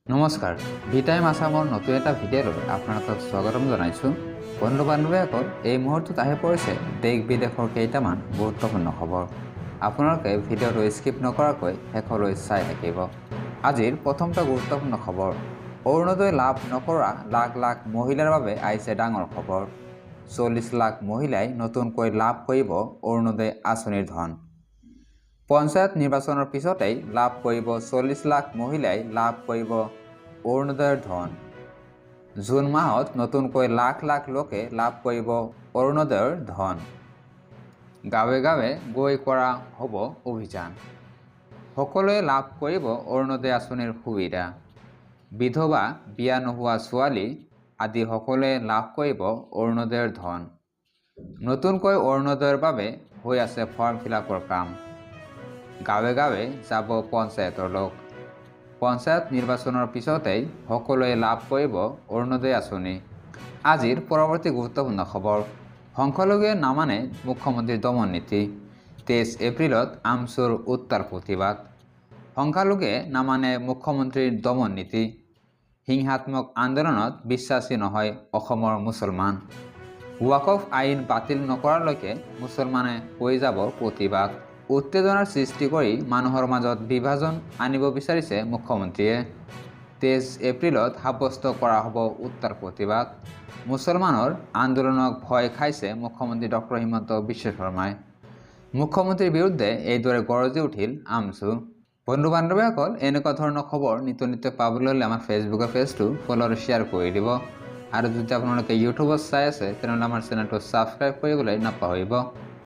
নমস্কাৰ ভিটাইম আসামৰ নতুন এটা ভিডিঅ'লৈ আপোনালোকক স্বাগতম জনাইছোঁ। বন্ধু বান্ধৱীসকল, এই মুহূৰ্তত আহি পৰিছে দেশ বিদেশৰ কেইটামান গুৰুত্বপূৰ্ণ খবৰ। আপোনালোকে ভিডিঅ'টো স্কিপ নকৰাকৈ শেষলৈ চাই থাকিব। আজিৰ প্ৰথমটা গুৰুত্বপূৰ্ণ খবৰ, অৰুণোদয় লাভ নকৰা লাখ লাখ মহিলাৰ বাবে আহিছে ডাঙৰ খবৰ। 40 লাখ মহিলাই নতুনকৈ লাভ কৰিব অৰুণোদয় আঁচনিৰ ধন। পঞ্চায়ত নিৰ্বাচনৰ পিছতেই লাভ কৰিব 40 লাখ মহিলাই লাভ কৰিব অৰুণোদয়ৰ ধন। জুন মাহত নতুনকৈ লাখ লাখ লোকে লাভ কৰিব অৰুণোদয়ৰ ধন। গাঁৱে গাঁৱে গৈ কৰা হ'ব অভিযান। সকলোৱে লাভ কৰিব অৰুণোদয় আঁচনিৰ সুবিধা। বিধৱা, বিয়া নোহোৱা ছোৱালী আদি সকলোৱে লাভ কৰিব অৰুণোদয়ৰ ধন। নতুনকৈ অৰুণোদয়ৰ বাবে হৈ আছে ফৰ্ম ফিলাপৰ কাম। গাঁৱে গাঁৱে যাব পঞ্চায়তৰ লোক। পঞ্চায়ত নিৰ্বাচনৰ পিছতেই সকলোৱে লাভ কৰিব অৰুণোদয় আঁচনি। আজিৰ পৰৱৰ্তী গুৰুত্বপূৰ্ণ খবৰ, সংখ্যালঘুৱে নামানে মুখ্যমন্ত্ৰীৰ দমন নীতি। 23 এপ্ৰিলত আমছুৰ উত্তাল প্ৰতিবাদ। সংখ্যালঘুৱে নামানে মুখ্যমন্ত্ৰীৰ দমন নীতি। হিংসাত্মক আন্দোলনত বিশ্বাসী নহয় অসমৰ মুছলমান। ৱাকফ আইন বাতিল নকৰালৈকে মুছলমানে হৈ যাব প্ৰতিবাদ। উত্তেজনাৰ সৃষ্টি কৰি মানুহৰ মাজত বিভাজন আনিব বিচাৰিছে মুখ্যমন্ত্ৰীয়ে। 23 এপ্ৰিলত সাব্যস্ত কৰা হ'ব উত্তাল প্ৰতিবাদ। মুছলমানৰ আন্দোলনক ভয় খাইছে মুখ্যমন্ত্ৰী ডক্টৰ হিমন্ত বিশ্ব শৰ্মাই। মুখ্যমন্ত্ৰীৰ বিৰুদ্ধে এইদৰে গৰজি উঠিল আমছু। বন্ধু বান্ধৱীসকল, এনেকুৱা ধৰণৰ খবৰ নিত্য পাবলৈ হ'লে আমাৰ ফেচবুকৰ পেজটো ফ'ল' আৰু শ্বেয়াৰ কৰি দিব। আৰু যদি আপোনালোকে ইউটিউবত চাই আছে তেনেহ'লে আমাৰ চেনেলটো ছাবস্ক্ৰাইব কৰিবলৈ নাপাহৰিব।